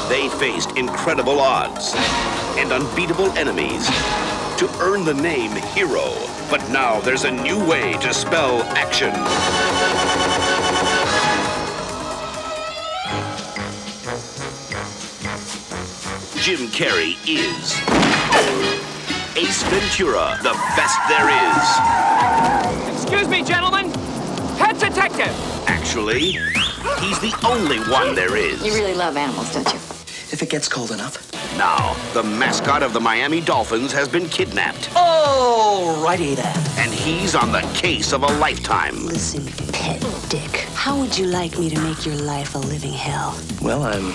They faced incredible odds and unbeatable enemies to earn the name hero. But now there's a new way to spell action. Jim Carrey is Ace Ventura, the best there is. Excuse me, gentlemen. Pet detective. Actually, he's the only one there is. You really love animals, don't you? If it gets cold enough. Now, the mascot of the Miami Dolphins has been kidnapped. Oh, righty then. And he's on the case of a lifetime. Listen, pet dick, how would you like me to make your life a living hell? Well, I'm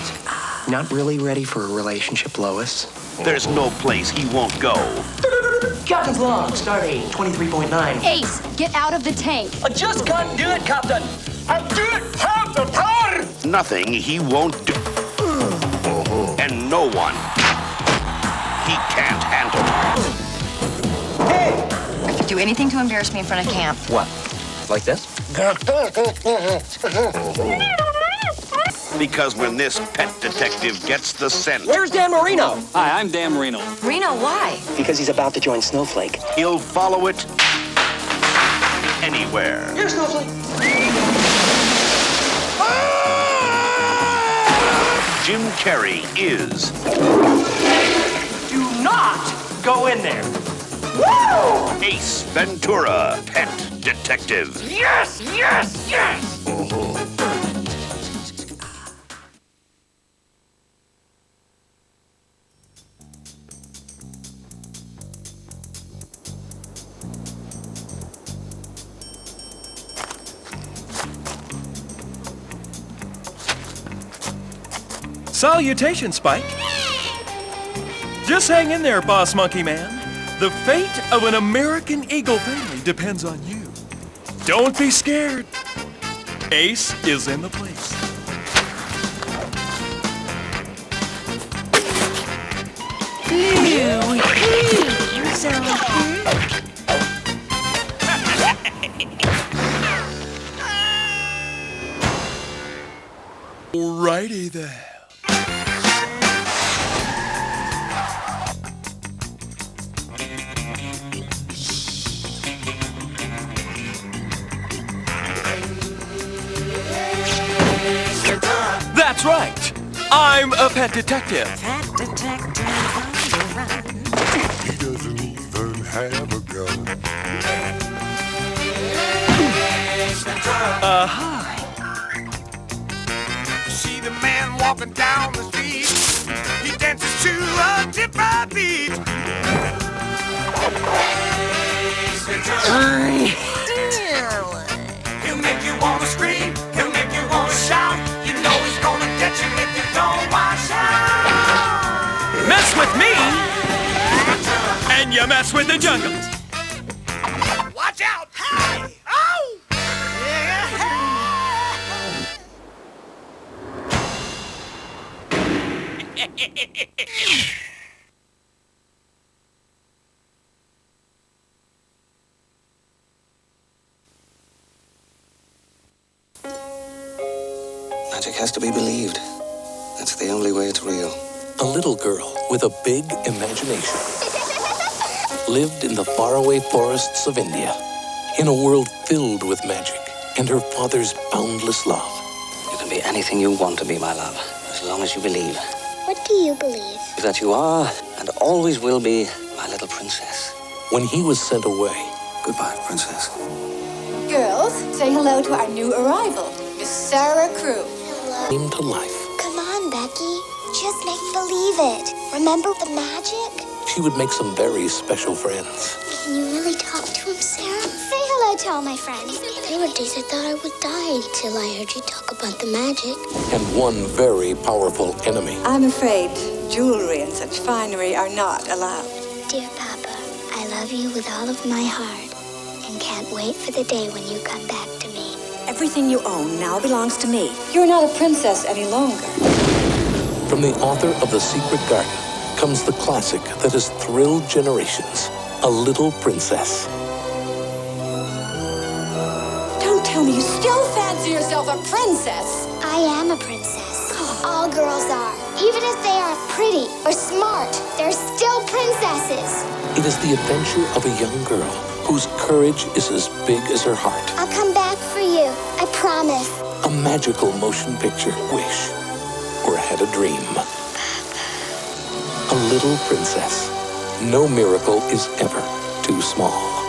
not really ready for a relationship, Lois. There's no place he won't go. Captain's log, stardate 23.9. Ace, get out of the tank. I just can't do it, Captain. I don't have the power. Nothing he won't do. And no one he can't handle. Hey! I could do anything to embarrass me in front of camp. What? Like this? Because when this pet detective gets the scent, Where's Dan Marino? Hi, I'm Dan Marino. Reno, why? Because he's about to join Snowflake. he'll follow it anywhere. Here's Snowflake. Jim Carrey is Do not go in there. Ace Ventura, pet detective. Yes, yes, yes. Salutations, Spike. Just hang in there, Boss Monkey Man. The fate of an American Eagle family depends on you. Don't be scared. Ace is in the place. You sound Alrighty then. That's right. I'm a pet detective. pet detective. He doesn't even have a gun. See the man walking down the street. He dances to a different beat. He'll make you wanna scream. He'll make you wanna shout. You know he's gonna get you if you don't watch out. Mess with me, and you mess with the jungle. Watch out! Hey! Oh! Magic has to be believed. That's the only way it's real. A little girl with a big imagination lived in the faraway forests of India, in a world filled with magic and her father's boundless love. You can be anything you want to be, my love, as long as you believe. What do you believe? That you are and always will be my little princess. When he was sent away, Goodbye, princess. Girls, say hello to our new arrival, Miss Sarah Crew. came to life. Come on, Becky. Just make believe it. Remember the magic? She would make some very special friends. Can you really talk to him, Sarah? Say hello to all my friends. There were days I thought I would die till I heard you talk about the magic. And one very powerful enemy. I'm afraid jewelry and such finery are not allowed. Dear Papa, I love you with all of my heart and can't wait for the day when you come back to me. Everything you own now belongs to me. You're not a princess any longer. From the author of The Secret Garden comes the classic that has thrilled generations, A Little Princess. Don't tell me you still fancy yourself a princess. I am a princess. All girls are. Even if they aren't pretty or smart, they're still princesses. It is the adventure of a young girl whose courage is as big as her heart. I'll come back for you, I promise. A magical motion picture wish or had a dream. A little princess. No miracle is ever too small.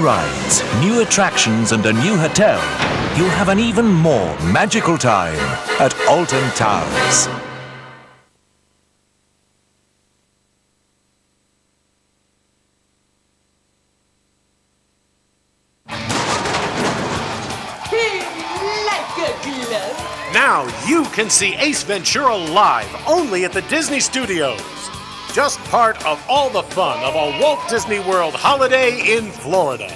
Rides, new attractions and a new hotel, you'll have an even more magical time at Alton Towers. Now you can see Ace Ventura live only at the Disney Studios. Just part of all the fun of a Walt Disney World holiday in Florida.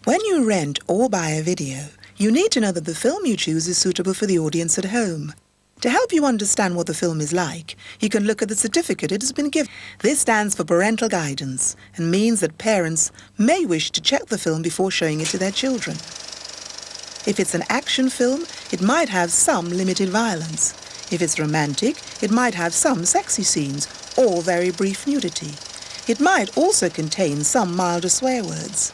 When you rent or buy a video, you need to know that the film you choose is suitable for the audience at home. To help you understand what the film is like, you can look at the certificate it has been given. This stands for parental guidance and means that parents may wish to check the film before showing it to their children. If it's an action film, it might have some limited violence. If it's romantic, it might have some sexy scenes or very brief nudity. It might also contain some milder swear words.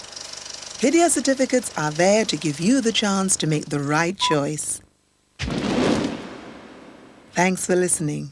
Video certificates are there to give you the chance to make the right choice. Thanks for listening.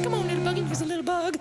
Come on, little buggy, here's a little bug.